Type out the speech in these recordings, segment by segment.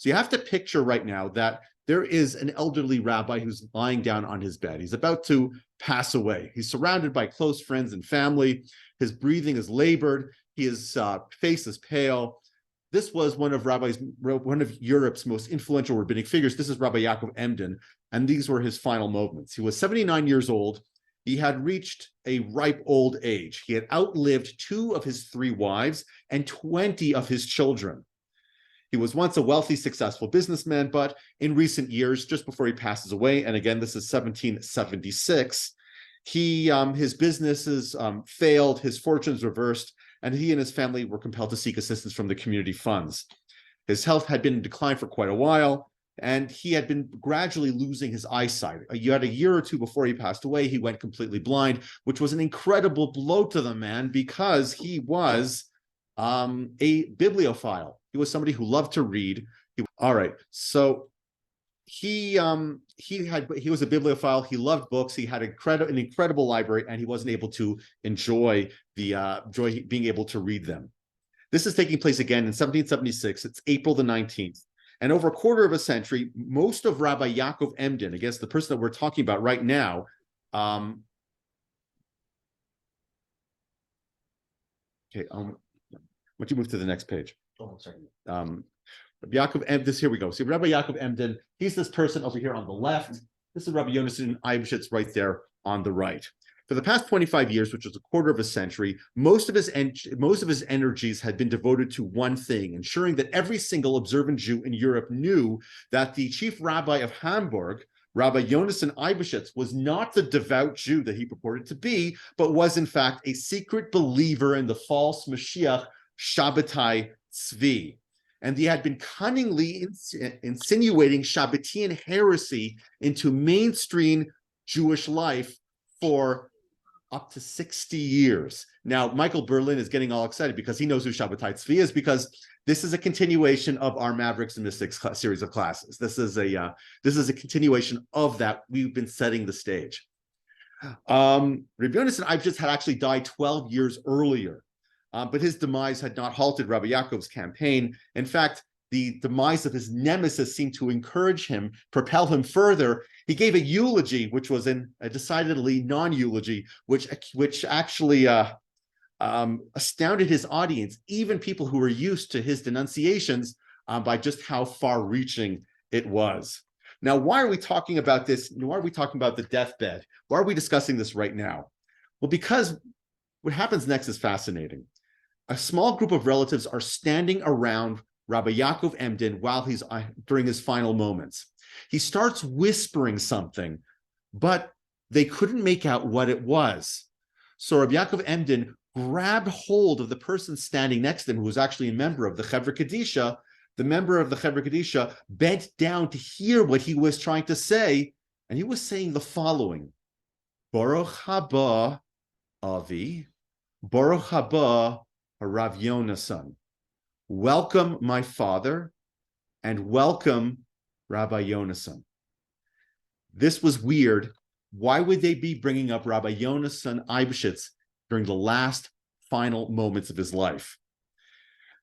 So you have to picture right now that there is an elderly rabbi who's lying down on his bed. He's about to pass away. He's surrounded by close friends and family. His breathing is labored. His face is pale. This was one of Europe's most influential rabbinic figures. This is Rabbi Yaakov Emden, and these were his final moments. He was 79 years old. He had reached a ripe old age. He had outlived 2 of his 3 wives and 20 of his children. He was once a wealthy, successful businessman, but in recent years, just before he passes away, and again, this is 1776, his businesses failed, his fortunes reversed, and he and his family were compelled to seek assistance from the community funds. His health had been in decline for quite a while, and he had been gradually losing his eyesight. Yet a year or 2 before he passed away, he went completely blind, which was an incredible blow to the man because he was a bibliophile. He was somebody who loved to read. All right, so he was a bibliophile. He loved books. He had an incredible library, and he wasn't able to enjoy being able to read them. This is taking place again in 1776. It's April the 19th. And over a quarter of a century, most of Rabbi Yaakov Emden, I guess the person that we're talking about right now, why don't you move to the next page? Oh, sorry. Rabbi Yaakov Emden, here we go. See, Rabbi Yaakov Emden, he's this person over here on the left. This is Rabbi Yonasan Eybsechutz right there on the right. For the past 25 years, which is a quarter of a century, most of his energies had been devoted to one thing, ensuring that every single observant Jew in Europe knew that the chief rabbi of Hamburg, Rabbi Yonasan Eybsechutz, was not the devout Jew that he purported to be, but was in fact a secret believer in the false Mashiach Shabbatai Tzvi. And he had been cunningly insinuating Shabbatian heresy into mainstream Jewish life for up to 60 years. Now, Michael Berlin is getting all excited because he knows who Shabbatai Tzvi is, because this is a continuation of our Mavericks and Mystics series of classes. This is a continuation of that. We've been setting the stage. Rabbi Yonasan Eybsechutz had actually died 12 years earlier, but his demise had not halted Rabbi Yaakov's campaign. In fact, the demise of his nemesis seemed to encourage him, propel him further. He gave a eulogy, which was a decidedly non-eulogy, which actually astounded his audience, even people who were used to his denunciations, by just how far-reaching it was. Now, why are we talking about this? Why are we talking about the deathbed? Why are we discussing this right now? Well, because what happens next is fascinating. A small group of relatives are standing around Rabbi Yaakov Emden while he's during his final moments. He starts whispering something, but they couldn't make out what it was. So Rabbi Yaakov Emden grabbed hold of the person standing next to him, who was actually a member of the Chevra Kadisha. The member of the Chevra Kadisha bent down to hear what he was trying to say, and he was saying the following: Baruch haba Avi, Baruch haba Rav Yonasan. Welcome, my father, and welcome, Rabbi Yonasan. This was weird. Why would they be bringing up Rabbi Yonasan Eybsechutz during the last final moments of his life?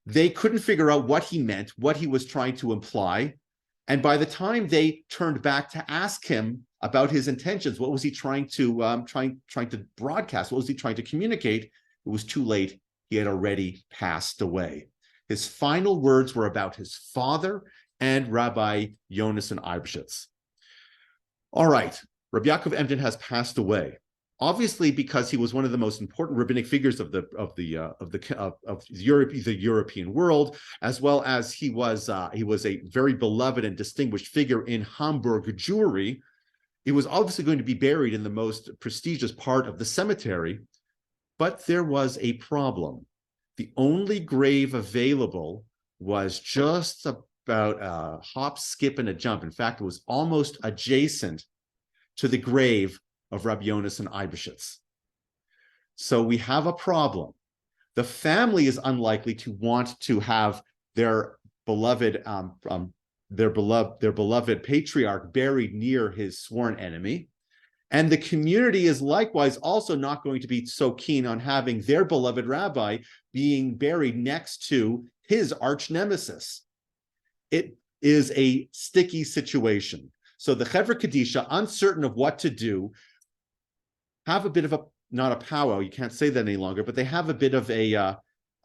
They couldn't figure out what he meant, what he was trying to imply. And by the time they turned back to ask him about his intentions, what was he trying to broadcast? What was he trying to communicate? It was too late. He had already passed away. His final words were about his father and Rabbi Yonasan Eybsechutz. All right, Rabbi Yaakov Emden has passed away, obviously because he was one of the most important rabbinic figures of the European world, as well as he was a very beloved and distinguished figure in Hamburg Jewry. He was obviously going to be buried in the most prestigious part of the cemetery, but there was a problem. The only grave available was just about a hop, skip, and a jump. In fact, it was almost adjacent to the grave of Rabbi Yonasan Eybsechutz. So we have a problem. The family is unlikely to want to have their beloved patriarch buried near his sworn enemy. And the community is likewise also not going to be so keen on having their beloved rabbi being buried next to his arch nemesis. It is a sticky situation. So the Chevra Kadisha, uncertain of what to do, have a bit of a, not a powwow, you can't say that any longer, but they have a bit of a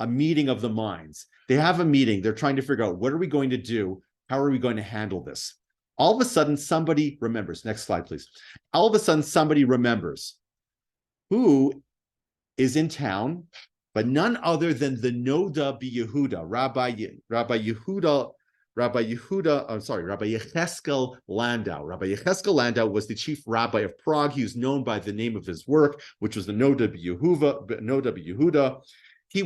meeting of the minds. They have a meeting. They're trying to figure out, what are we going to do? How are we going to handle this? All of a sudden, somebody remembers. Next slide, please. All of a sudden, somebody remembers who is in town, but none other than the Noda B'Yehuda, Rabbi Yecheskel Landau. Rabbi Yecheskel Landau was the chief rabbi of Prague. He was known by the name of his work, which was the Noda B'Yehuda. He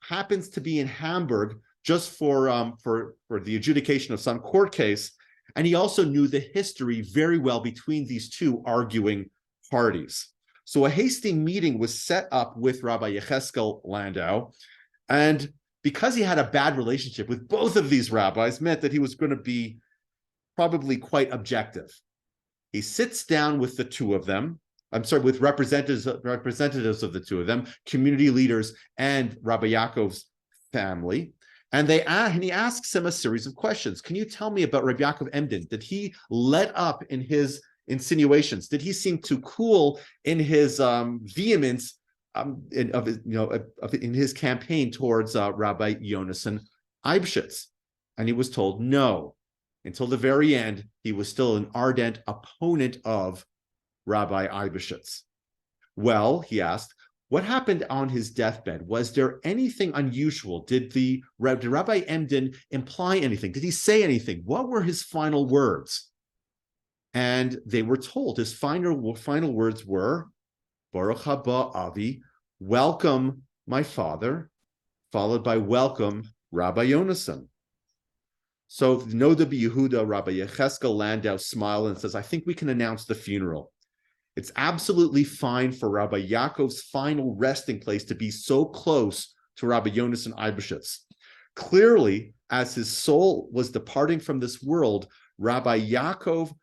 happens to be in Hamburg just for the adjudication of some court case, and he also knew the history very well between these two arguing parties. So a hasty meeting was set up with Rabbi Yecheskel Landau, and because he had a bad relationship with both of these rabbis, meant that he was going to be probably quite objective. He sits down with the two of them, with representatives of the two of them, community leaders and Rabbi Yaakov's family, and he asks him a series of questions. Can you tell me about Rabbi Yaakov Emden? Did he let up in his insinuations? Did he seem to cool in his vehemence in his campaign towards Rabbi Yonasan Eybsechutz? And he was told no. Until the very end, he was still an ardent opponent of Rabbi Eybsechutz. Well, he asked, what happened on his deathbed? Was there anything unusual? Did Rabbi Emden imply anything? Did he say anything? What were his final words? And they were told his final words were, Baruch haba Avi, welcome my father, followed by welcome Rabbi Yonasan. So Noda B'Yehuda, Rabbi Yecheskel Landau smiled and says, I think we can announce the funeral. It's absolutely fine for Rabbi Yaakov's final resting place to be so close to Rabbi Yonasan Eybsechutz. Clearly, as his soul was departing from this world, Rabbi Yaakov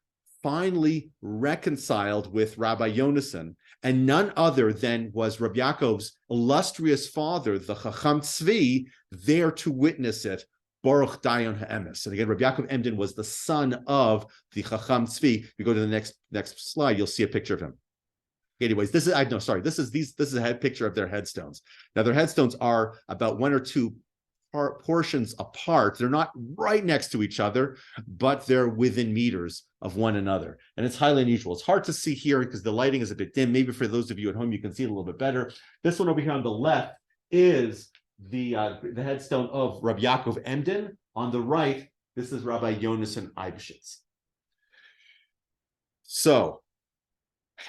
finally reconciled with Rabbi Yonasan, and none other than was Rabbi Yaakov's illustrious father, the Chacham Tzvi, there to witness it, Baruch Dayan Ha'emes. And again, Rabbi Yaakov Emden was the son of the Chacham Tzvi. If you go to the next slide, you'll see a picture of him. Anyways, this is a head picture of their headstones. Now, their headstones are about one or two portions apart. They're not right next to each other, but they're within meters of one another. And it's highly unusual. It's hard to see here because the lighting is a bit dim. Maybe for those of you at home, you can see it a little bit better. This one over here on the left is the headstone of Rabbi Yaakov Emden. On the right, this is Rabbi Yonasan Eybsechutz. So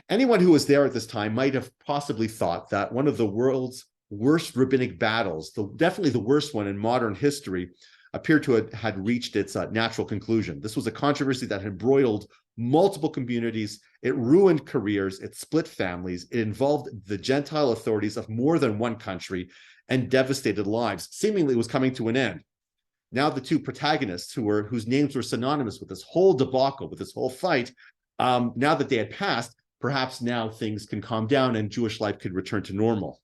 anyone who was there at this time might have possibly thought that one of the world's worst rabbinic battles, definitely the worst one in modern history, appeared to had reached its natural conclusion. This was a controversy that had embroiled multiple communities. It ruined careers. It split families. It involved the Gentile authorities of more than one country and devastated lives. Seemingly, it was coming to an end. Now, the two protagonists whose names were synonymous with this whole debacle, with this whole fight, now that they had passed, perhaps now things can calm down and Jewish life could return to normal.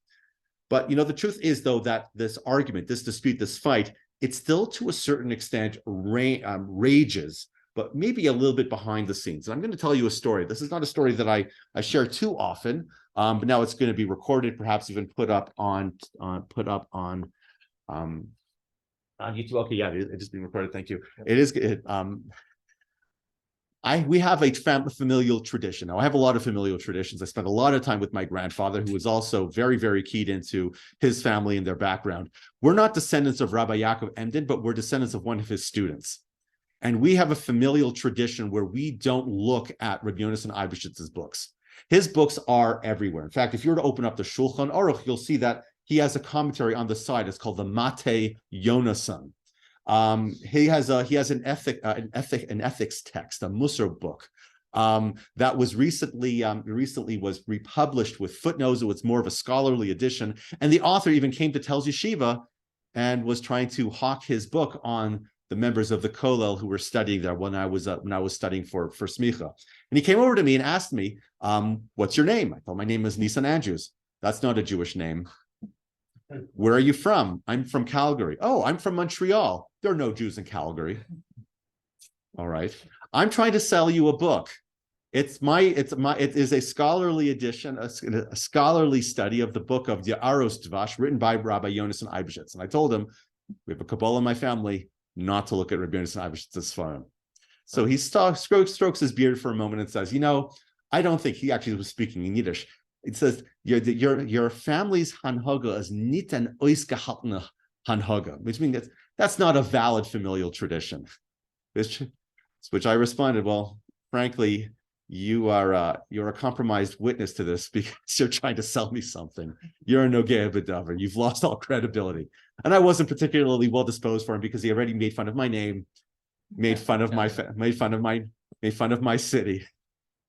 But, the truth is, though, that this argument, this dispute, this fight, it still to a certain extent rages, but maybe a little bit behind the scenes. And I'm going to tell you a story. This is not a story that I share too often, but now it's going to be recorded, perhaps even put up on YouTube. Okay, yeah, it is being recorded. Thank you. It is. We have a familial tradition. Now, I have a lot of familial traditions. I spent a lot of time with my grandfather, who was also very, very keyed into his family and their background. We're not descendants of Rabbi Yaakov Emden, but we're descendants of one of his students. And we have a familial tradition where we don't look at Rabbi Yonasan Eybschutz's books. His books are everywhere. In fact, if you were to open up the Shulchan Aruch, you'll see that he has a commentary on the side. It's called the Mate Yonasan. He has an ethics text, a Musar book, that was recently was republished with footnotes. It was more of a scholarly edition, and the author even came to Telz Yeshiva and was trying to hawk his book on the members of the Kollel who were studying there when I was studying for Smicha. And he came over to me and asked me, "What's your name?" I thought my name was Nisan Andrews. That's not a Jewish name. Where are you from? I'm from Calgary. Oh, I'm from Montreal. There are no Jews in Calgary. All right. I'm trying to sell you a book. It is a scholarly edition, a scholarly study of the book of the Aros Dvash, written by Rabbi Yonasan Eybsechutz. And I told him, we have a Kabbalah in my family, not to look at Rabbi Yonasan Eybschutz's farm. So he strokes his beard for a moment and says, I don't think he actually was speaking in Yiddish. It says, your family's hanhaga is nit an oisgehaltene hanhaga, which means that's not a valid familial tradition. Which I responded, well, frankly, you're a compromised witness to this because you're trying to sell me something. You're a nogea b'davar. You've lost all credibility. And I wasn't particularly well disposed for him because he already made fun of my name, made fun of my city,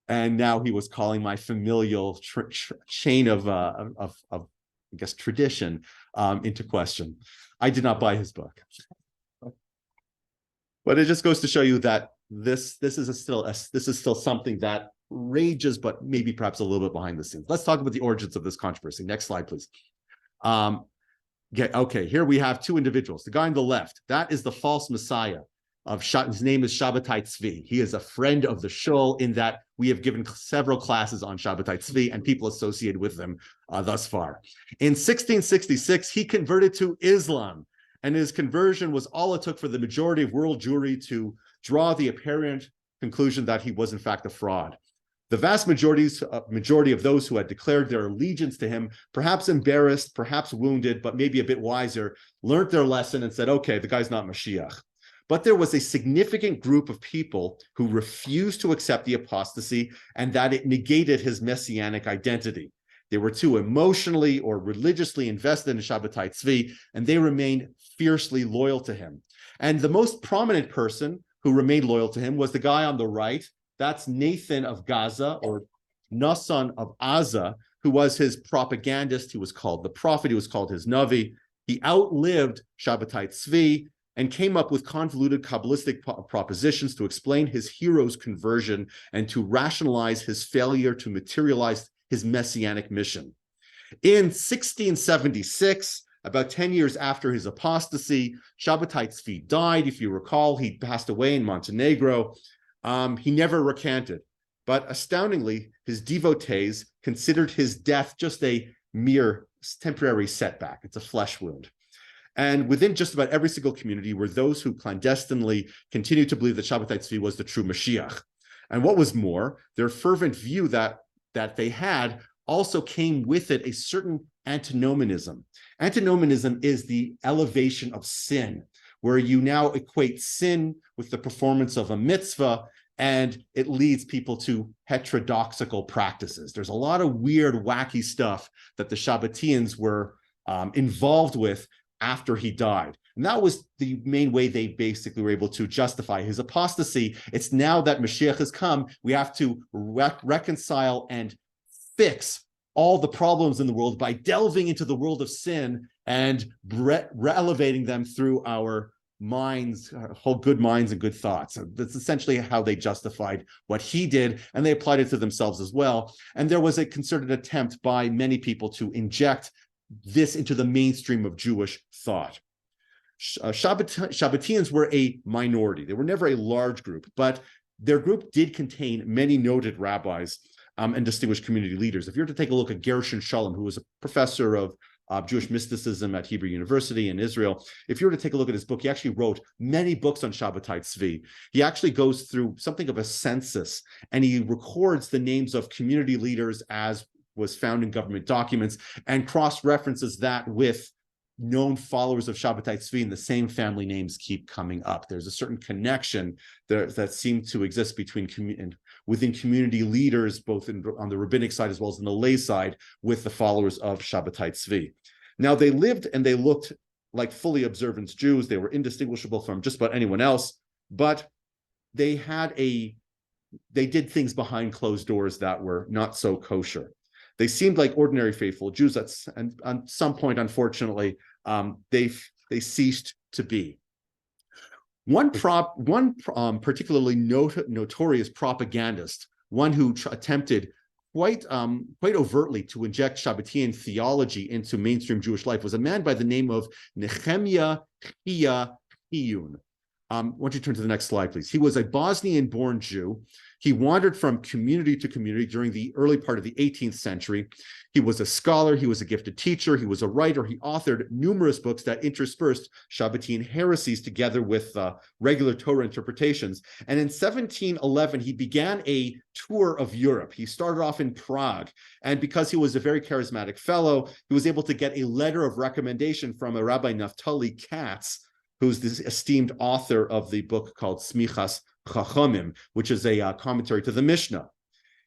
and now he was calling my familial chain of I guess tradition into question. I did not buy his book, but it just goes to show you that this is still something that rages, but maybe perhaps a little bit behind the scenes. Let's talk about the origins of this controversy. Next slide, please. Okay, here we have two individuals. The guy on the left, that is the false messiah his name is Shabbatai Tzvi. He is a friend of the shul in that we have given several classes on Shabbatai Tzvi and people associated with them thus far. In 1666, he converted to Islam, and his conversion was all it took for the majority of world Jewry to draw the apparent conclusion that he was in fact a fraud. The vast majority of those who had declared their allegiance to him, perhaps embarrassed, perhaps wounded, but maybe a bit wiser, learned their lesson and said, okay, the guy's not Mashiach. But there was a significant group of people who refused to accept the apostasy and that it negated his messianic identity. They were too emotionally or religiously invested in Shabbatai Tzvi, and they remained fiercely loyal to him. And the most prominent person who remained loyal to him was the guy on the right. That's Nathan of Gaza, or Yonasan of Aza, who was his propagandist. He was called the prophet. He was called his Navi. He outlived Shabbatai Tzvi and came up with convoluted Kabbalistic propositions to explain his hero's conversion and to rationalize his failure to materialize his messianic mission. In 1676, about 10 years after his apostasy, Shabbatai Tzvi died. If you recall, he passed away in Montenegro. He never recanted, but astoundingly, his devotees considered his death just a mere temporary setback. It's a flesh wound. And within just about every single community were those who clandestinely continued to believe that Shabbatai Tzvi was the true Mashiach. And what was more, their fervent view that they had also came with it a certain antinomianism. Antinomianism is the elevation of sin, where you now equate sin with the performance of a mitzvah, and it leads people to heterodoxical practices. There's a lot of weird, wacky stuff that the Shabbatians were involved with after he died. And that was the main way they basically were able to justify his apostasy. It's now that Mashiach has come, we have to reconcile and fix all the problems in the world by delving into the world of sin and elevating them through our minds, our whole good minds and good thoughts. So that's essentially how they justified what he did, and they applied it to themselves as well. And there was a concerted attempt by many people to inject this into the mainstream of Jewish thought. Shabbatians were a minority. They were never a large group, but their group did contain many noted rabbis and distinguished community leaders. If you were to take a look at Gershon Shalom, who was a professor of Jewish mysticism at Hebrew University in Israel, if you were to take a look at his book, he actually wrote many books on Shabbatai Tzvi. He actually goes through something of a census, and he records the names of community leaders as was found in government documents and cross-references that with known followers of Shabbatai Tzvi, and the same family names keep coming up. There's a certain connection that seemed to exist within community leaders, both on the rabbinic side as well as on the lay side, with the followers of Shabbatai Tzvi. Now, they lived and they looked like fully observant Jews. They were indistinguishable from just about anyone else, but they did things behind closed doors that were not so kosher. They seemed like ordinary faithful Jews, and at some point, unfortunately, they ceased to be. One particularly notorious propagandist, one who attempted quite overtly to inject Shabbatian theology into mainstream Jewish life, was a man by the name of Nehemiah Chiyun. Why don't you turn to the next slide, please? He was a Bosnian-born Jew. He wandered from community to community during the early part of the 18th century. He was a scholar. He was a gifted teacher. He was a writer. He authored numerous books that interspersed Shabbatine heresies together with regular Torah interpretations. And in 1711, he began a tour of Europe. He started off in Prague. And because he was a very charismatic fellow, he was able to get a letter of recommendation from a Rabbi Naftali Katz, who's this esteemed author of the book called Smichas Chachamim, which is a commentary to the Mishnah.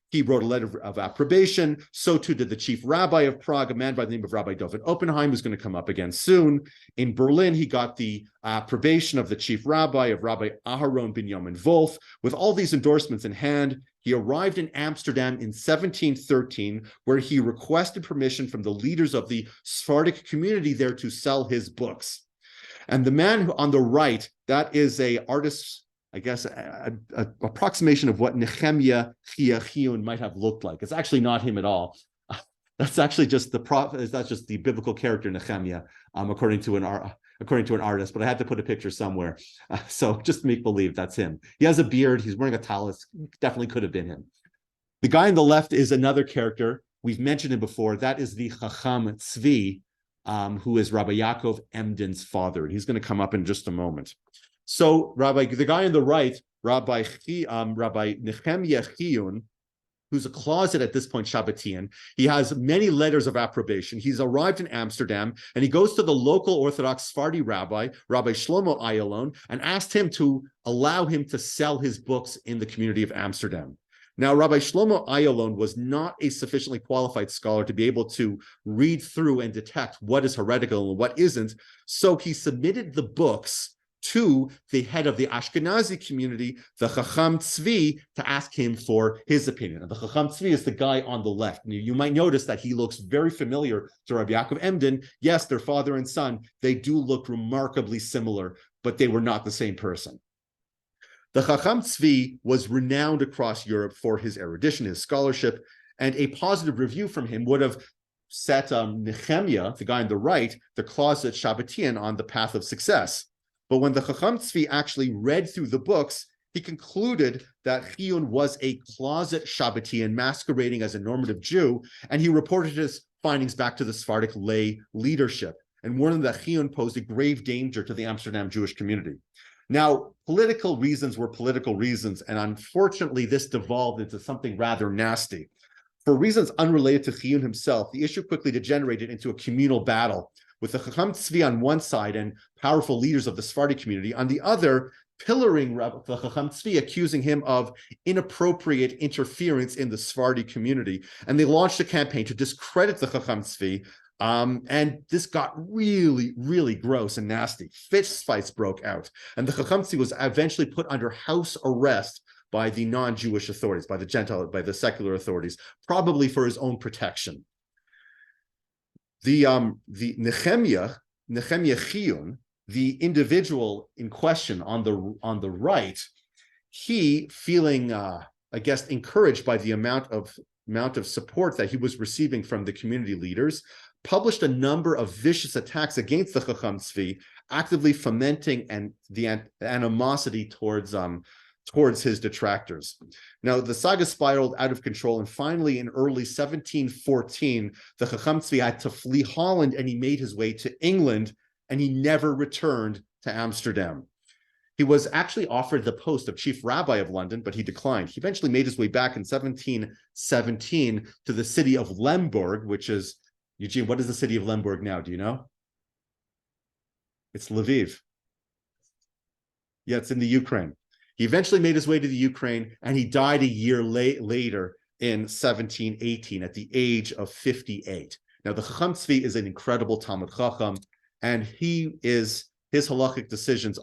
He wrote a letter of approbation. So too did the chief rabbi of Prague, a man by the name of Rabbi David Oppenheim, who's going to come up again soon. In Berlin, he got the approbation of the chief rabbi, of Rabbi Aharon Binyamin Wolf. With all these endorsements in hand, he arrived in Amsterdam in 1713, where he requested permission from the leaders of the Sephardic community there to sell his books. And the man who, on the right, that is a artist's, I guess, an approximation of what Nehemiah Chiachiyun might have looked like. It's actually not him at all. That's actually just that's just the biblical character Nehemiah, according to an artist. But I had to put a picture somewhere, so just make believe that's him. He has a beard. He's wearing a tallis. Definitely could have been him. The guy on the left is another character. We've mentioned him before. That is the Chacham Tzvi, who is Rabbi Yaakov Emden's father. He's going to come up in just a moment. So the guy on the right, Rabbi Nehemiah Chiyun, who's a closet at this point Shabbatian, he has many letters of approbation. He's arrived in Amsterdam, and he goes to the local Orthodox Sephardi rabbi, Rabbi Shlomo Ayalon, and asked him to allow him to sell his books in the community of Amsterdam. Now, Rabbi Shlomo Ayalon was not a sufficiently qualified scholar to be able to read through and detect what is heretical and what isn't, so he submitted the books to the head of the Ashkenazi community, the Chacham Tzvi, to ask him for his opinion. And the Chacham Tzvi is the guy on the left. And you might notice that he looks very familiar to Rabbi Yaakov Emden. Yes, they're father and son. They do look remarkably similar, but they were not the same person. The Chacham Tzvi was renowned across Europe for his erudition, his scholarship, and a positive review from him would have set Nehemiah, the guy on the right, the closet Shabbatian, on the path of success. But when the Chacham Tzvi actually read through the books, he concluded that Chiyun was a closet Shabbatian masquerading as a normative Jew, and he reported his findings back to the Sephardic lay leadership and warned them that Chiyun posed a grave danger to the Amsterdam Jewish community. Now, political reasons were political reasons, and unfortunately, this devolved into something rather nasty. For reasons unrelated to Chiyun himself, the issue quickly degenerated into a communal battle, with the Chacham Tzvi on one side and powerful leaders of the Sephardi community on the other, pillaring the Chacham Tzvi, accusing him of inappropriate interference in the Sephardi community. And they launched a campaign to discredit the Chacham Tzvi, and this got really, really gross and nasty. Fist fights broke out, and the Chacham Tzvi was eventually put under house arrest by the non-Jewish authorities, by the secular authorities, probably for his own protection. The Nehemiah Chiyun, the individual in question on the right, he feeling I guess encouraged by the amount of support that he was receiving from the community leaders, published a number of vicious attacks against the Chacham Tzvi, actively fomenting the animosity towards his detractors. Now, the saga spiraled out of control, and finally, in early 1714, the Chacham Tzvi had to flee Holland, and he made his way to England, and he never returned to Amsterdam. He was actually offered the post of chief rabbi of London, but he declined. He eventually made his way back in 1717 to the city of Lemberg, which is, Eugene, what is the city of Lemberg now? Do you know? It's Lviv. Yeah, it's in the Ukraine. He eventually made his way to the Ukraine, and he died a year later in 1718 at the age of 58. Now, the Chacham Tzvi is an incredible Talmud Chacham, and his halachic decisions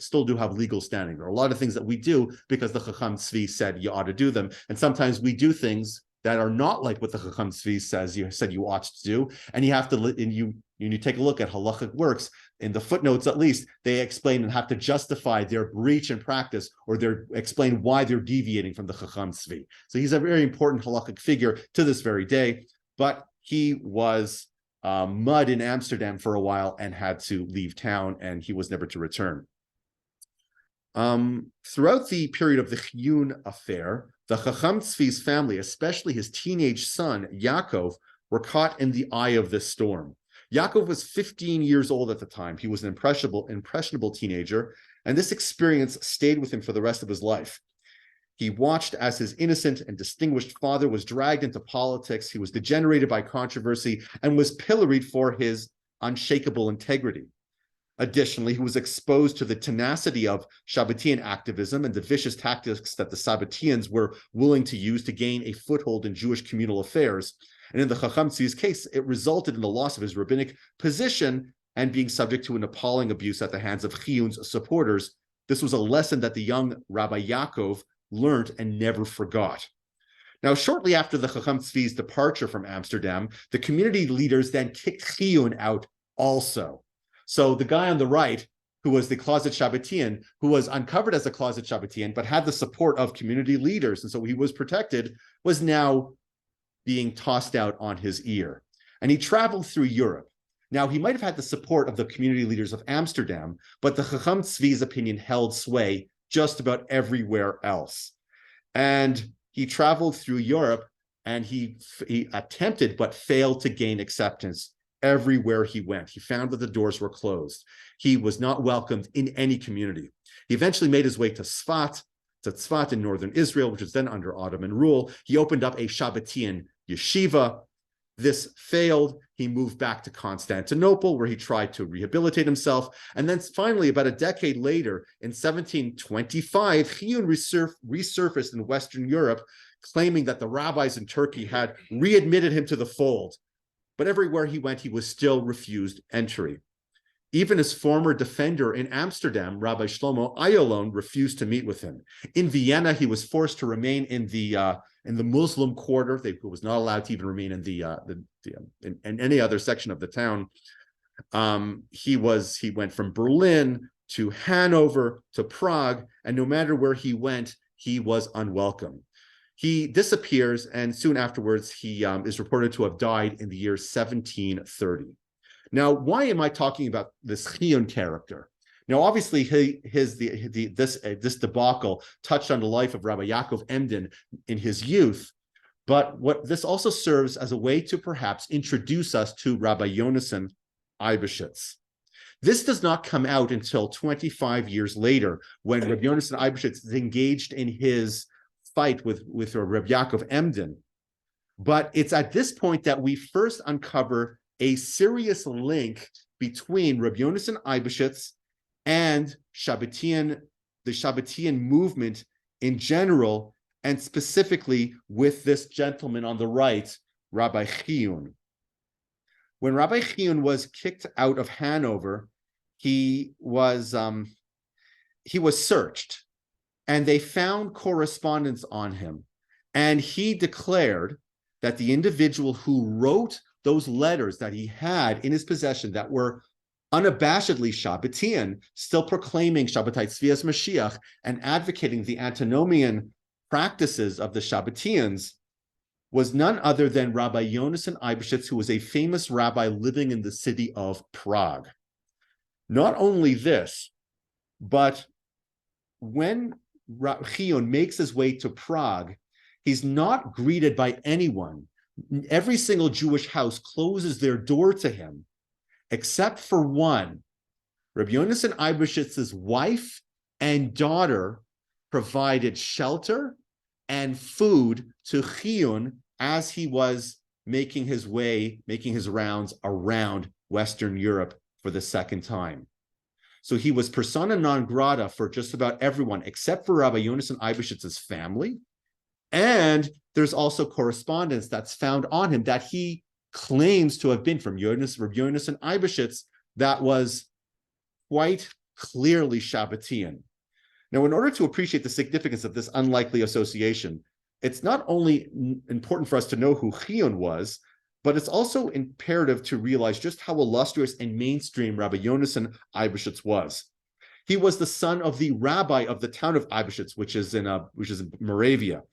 still do have legal standing. There are a lot of things that we do because the Chacham Tzvi said you ought to do them, and sometimes we do things that are not like what the Chacham Tzvi said you ought to do, and you have to, and you take a look at halachic works. In the footnotes, at least, they explain and have to justify their breach in practice, or explain why they're deviating from the Chacham Tzvi. So he's a very important halachic figure to this very day, but he was mud in Amsterdam for a while and had to leave town, and he was never to return. Throughout the period of the Chiyun affair, the Chacham Tzvi's family, especially his teenage son, Yaakov, were caught in the eye of this storm. Yaakov was 15 years old at the time. He was an impressionable teenager, and this experience stayed with him for the rest of his life. He watched as his innocent and distinguished father was dragged into politics. He was degenerated by controversy and was pilloried for his unshakable integrity. Additionally, he was exposed to the tenacity of Shabbatian activism and the vicious tactics that the Sabbateans were willing to use to gain a foothold in Jewish communal affairs. And in the Chacham Tzvi's case, it resulted in the loss of his rabbinic position and being subject to an appalling abuse at the hands of Chiyun's supporters. This was a lesson that the young Rabbi Yaakov learned and never forgot. Now, shortly after the Chacham Tzvi's departure from Amsterdam, the community leaders then kicked Chiyun out also. So the guy on the right, who was the closet Shabbatian, who was uncovered as a closet Shabbatian, but had the support of community leaders, and so he was protected, was now being tossed out on his ear. And he traveled through Europe. Now, he might have had the support of the community leaders of Amsterdam, but the Chacham Tzvi's opinion held sway just about everywhere else. And he traveled through Europe, and he attempted but failed to gain acceptance everywhere he went. He found that the doors were closed. He was not welcomed in any community. He eventually made his way to Tzfat in northern Israel, which was then under Ottoman rule. He opened up a Shabbatian yeshiva. This failed. He moved back to Constantinople, where he tried to rehabilitate himself. And then finally, about a decade later, in 1725, Chiyun resurfaced in Western Europe, claiming that the rabbis in Turkey had readmitted him to the fold. But everywhere he went, he was still refused entry. Even his former defender in Amsterdam, Rabbi Shlomo Ayalon, refused to meet with him. In Vienna, he was forced to remain in the Muslim quarter. He was not allowed to even remain in any other section of the town. He went from Berlin to Hanover to Prague, and no matter where he went, he was unwelcome. He disappears, and soon afterwards, he is reported to have died in the year 1730. Now, why am I talking about this Chiyun character? Now, obviously, this debacle touched on the life of Rabbi Yaakov Emden in his youth, but what this also serves as a way to perhaps introduce us to Rabbi Yonasan Eybsechutz. This does not come out until 25 years later, when Rabbi Yonasan Eybsechutz is engaged in his fight with Rabbi Yaakov Emden. But it's at this point that we first uncover a serious link between Rabbi Yonasan Eybsechutz and the Shabbatian movement in general, and specifically with this gentleman on the right, Rabbi Chiyun. When Rabbi Chiyun was kicked out of Hanover, he was searched, and they found correspondence on him. And he declared that the individual who wrote those letters that he had in his possession that were unabashedly Shabbatian, still proclaiming Shabbatai Tzvias Mashiach and advocating the antinomian practices of the Shabbatians, was none other than Rabbi Yonasan Eybsechutz, who was a famous rabbi living in the city of Prague. Not only this, but when Chiyun makes his way to Prague, he's not greeted by anyone. Every single Jewish house closes their door to him, except for one. Rabbi Yonasan Eybschutz's wife and daughter provided shelter and food to Chiyun as he was making his rounds around Western Europe for the second time. So he was persona non grata for just about everyone, except for Rabbi Yonasan Eybschutz's family. And there's also correspondence that's found on him that he claims to have been from Rabbi Yonasan Eybsechutz that was quite clearly Shabbatian. Now, in order to appreciate the significance of this unlikely association, it's not only important for us to know who Chiyun was, but it's also imperative to realize just how illustrious and mainstream Rabbi Yonasan Eybsechutz was. He was the son of the rabbi of the town of Eybsechutz, which is in Moravia.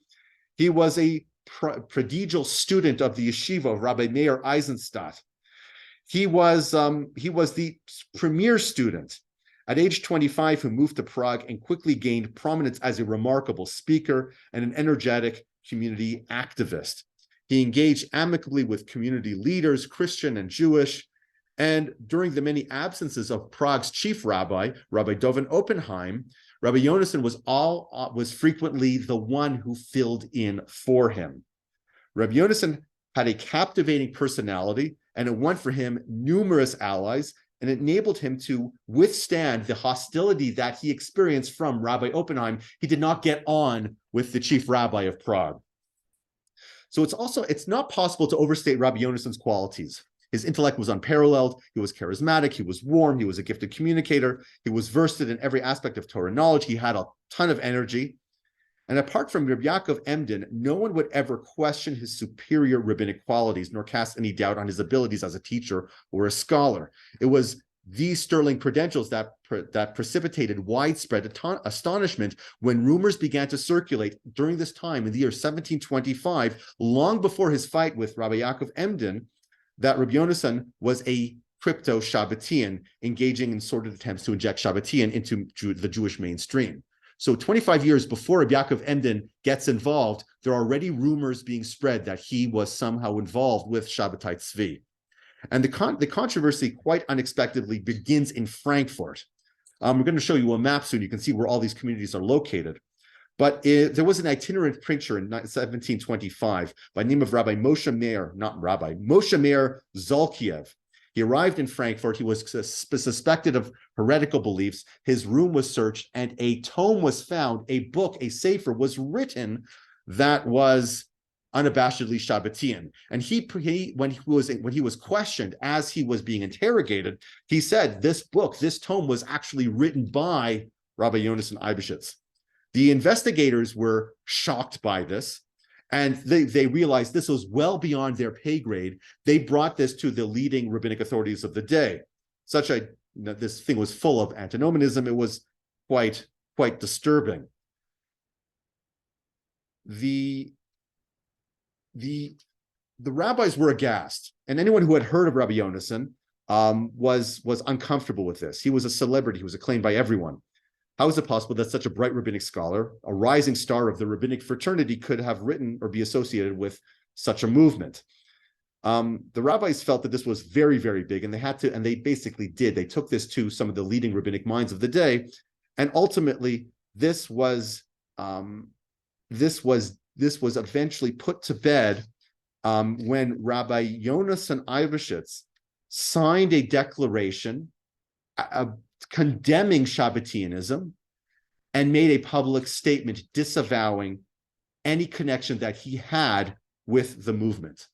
He was a prodigal student of the yeshiva of Rabbi Meir Eisenstadt. He was the premier student, At age 25, he moved to Prague and quickly gained prominence as a remarkable speaker and an energetic community activist. He engaged amicably with community leaders, Christian and Jewish, and during the many absences of Prague's chief rabbi, Rabbi Doven Oppenheim, Rabbi Yonasan was frequently the one who filled in for him. Rabbi Yonasan had a captivating personality, and it won for him numerous allies, and it enabled him to withstand the hostility that he experienced from Rabbi Oppenheim. He did not get on with the chief rabbi of Prague. So it's not possible to overstate Rabbi Yonasan's qualities. His intellect was unparalleled. He was charismatic. He was warm. He was a gifted communicator. He was versed in every aspect of Torah knowledge. He had a ton of energy. And apart from Rabbi Yaakov Emden, no one would ever question his superior rabbinic qualities, nor cast any doubt on his abilities as a teacher or a scholar. It was these sterling credentials that precipitated widespread astonishment when rumors began to circulate during this time in the year 1725, long before his fight with Rabbi Yaakov Emden, that Rabbi Yonasan was a crypto-Shabbatian, engaging in sordid attempts to inject Shabbatian into the Jewish mainstream. So 25 years before Rabbi Yaakov Emden gets involved, there are already rumors being spread that he was somehow involved with Shabbatai Tzvi. And the controversy quite unexpectedly begins in Frankfurt. We're going to show you a map soon. You can see where all these communities are located. But there was an itinerant preacher in 1725 by the name of Moshe Meir Zolkiev. He arrived in Frankfurt. He was suspected of heretical beliefs. His room was searched, and a tome was found, a book, a sefer was written that was unabashedly Shabbatian. And when he was questioned as he was being interrogated, he said this tome was actually written by Rabbi Yonasan Eybsechutz. The investigators were shocked by this, and they realized this was well beyond their pay grade. They brought this to the leading rabbinic authorities of the day. This thing was full of antinomianism. It was quite disturbing. The rabbis were aghast, and anyone who had heard of Rabbi Yonasan was uncomfortable with this. He was a celebrity. He was acclaimed by everyone. How is it possible that such a bright rabbinic scholar, a rising star of the rabbinic fraternity, could have written or be associated with such a movement? The rabbis felt that this was very, very big, and they basically did. They took this to some of the leading rabbinic minds of the day, and ultimately this was eventually put to bed when Rabbi Yonasan Eybsechutz signed a declaration condemning Shabbatianism and made a public statement disavowing any connection that he had with the movement.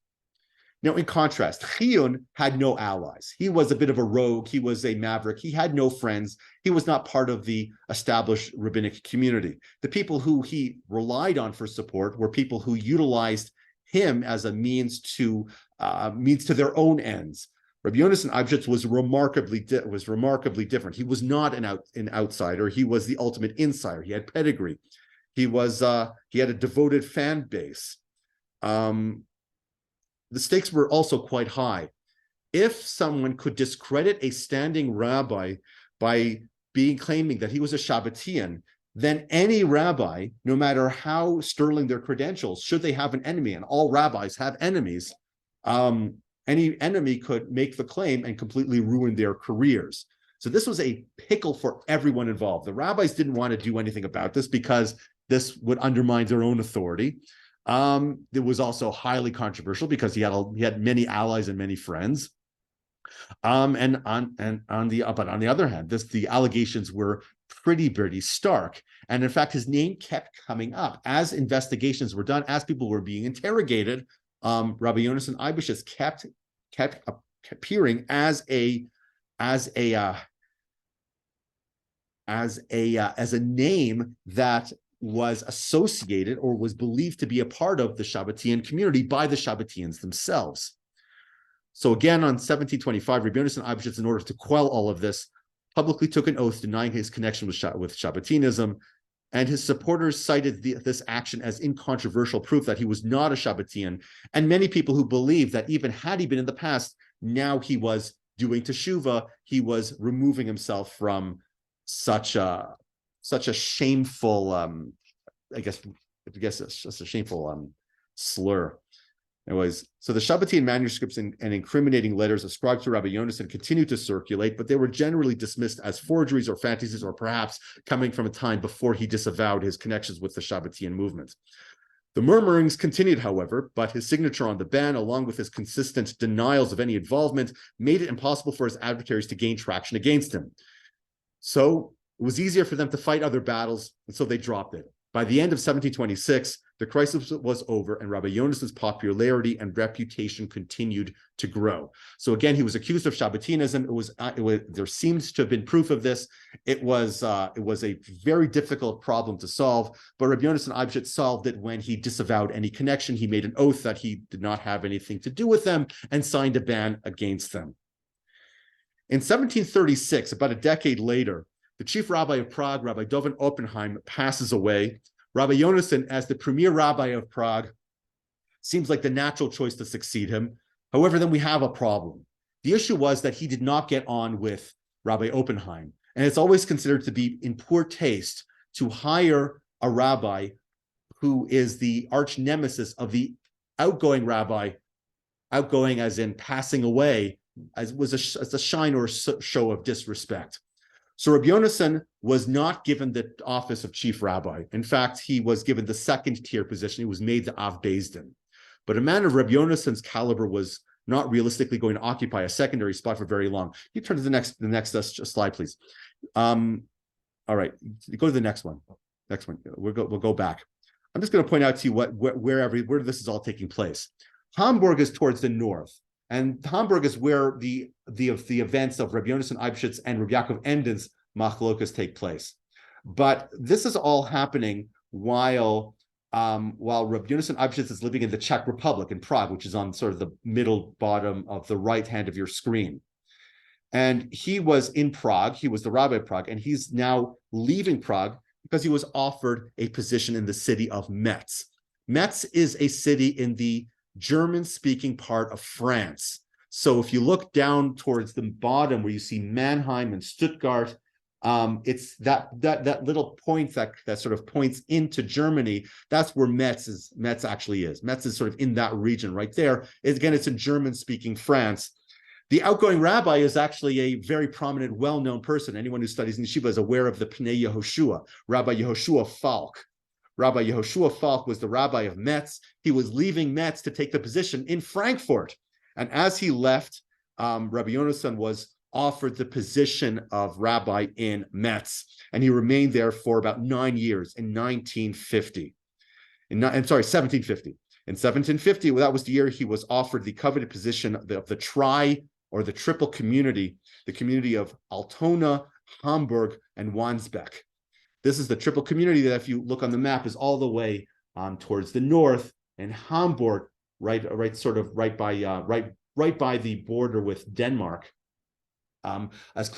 Now, in contrast, Chiyun had no allies. He was a bit of a rogue. He was a maverick. He had no friends. He was not part of the established rabbinic community. The people who he relied on for support were people who utilized him as a means to their own ends. Rabbi Yonasan Eybsechutz was remarkably different. He was not an outsider. He was the ultimate insider. He had pedigree. He had a devoted fan base. The stakes were also quite high. If someone could discredit a standing rabbi by claiming that he was a Shabbatian, then any rabbi, no matter how sterling their credentials, should they have an enemy, and all rabbis have enemies, any enemy could make the claim and completely ruin their careers. So this was a pickle for everyone involved. The rabbis didn't want to do anything about this because this would undermine their own authority. It was also highly controversial because he had many allies and many friends. But on the other hand, the allegations were pretty stark. And in fact, his name kept coming up as investigations were done, as people were being interrogated. Rabbi Yonasan Eybsechutz kept appearing as a name that was associated or was believed to be a part of the Shabbatian community by the Shabbatians themselves. So again, on 1725, Rabbi Yonasan Eybsechutz, in order to quell all of this, publicly took an oath denying his connection with Shabbatianism, and his supporters cited this action as incontrovertial proof that he was not a Shabbatian, and many people who believed that even had he been in the past, now he was doing teshuvah, he was removing himself from such a shameful, I guess it's just a shameful slur. Anyways, so the Shabbatean manuscripts and incriminating letters ascribed to Rabbi Yonasan continued to circulate, but they were generally dismissed as forgeries or fantasies, or perhaps coming from a time before he disavowed his connections with the Shabbatean movement. The murmurings continued, however, but his signature on the ban, along with his consistent denials of any involvement, made it impossible for his adversaries to gain traction against him. So it was easier for them to fight other battles, and so they dropped it. By the end of 1726, the crisis was over, and Rabbi Yonasan's popularity and reputation continued to grow. So again, he was accused of Shabbatinism. There seems to have been proof of this. It was a very difficult problem to solve, but Rabbi Yonasan Eybsechutz solved it when he disavowed any connection. He made an oath that he did not have anything to do with them and signed a ban against them. In 1736, about a decade later, the chief rabbi of Prague, Rabbi Dovan Oppenheim, passes away. Rabbi Yonasan, as the premier rabbi of Prague, seems like the natural choice to succeed him. However, then we have a problem. The issue was that he did not get on with Rabbi Oppenheim, and it's always considered to be in poor taste to hire a rabbi who is the arch nemesis of the outgoing rabbi, outgoing as in passing away, as a shine or a show of disrespect. So Rabbi Yonasan was not given the office of chief rabbi. In fact, he was given the second tier position. He was made the Av Beis Din. But a man of Rabbi Yonasan's caliber was not realistically going to occupy a secondary spot for very long. You turn to the next slide, please. All right, go to the next one. Next one. We'll go back. I'm just going to point out to you where this is all taking place. Hamburg is towards the north. And Hamburg is where the events of Rabbi Yonasan Eybsechutz and Rabbi Yaakov Emden's machlokas take place. But this is all happening while Rabbi Yonasan Eybsechutz is living in the Czech Republic in Prague, which is on sort of the middle bottom of the right hand of your screen. And he was in Prague. He was the rabbi of Prague, and he's now leaving Prague because he was offered a position in the city of Metz. Metz is a city in the German-speaking part of France. So if you look down towards the bottom where you see Mannheim and Stuttgart, it's that little point that sort of points into Germany. That's where Metz actually is. Metz is sort of in that region right there. Again, it's in German-speaking France. The outgoing rabbi is actually a very prominent, well-known person. Anyone who studies in yeshiva is aware of the Pnei Yehoshua, Rabbi Yehoshua Falk. Rabbi Yehoshua Falk was the rabbi of Metz. He was leaving Metz to take the position in Frankfurt. And as he left, Rabbi Yonasan was offered the position of rabbi in Metz. And he remained there for about 9 years in 1750. In 1750. In 1750, that was the year he was offered the coveted position of the triple community, the community of Altona, Hamburg, and Wandsbek. This is the triple community that, if you look on the map, is all the way towards the north, and Hamburg, right by the border with Denmark, as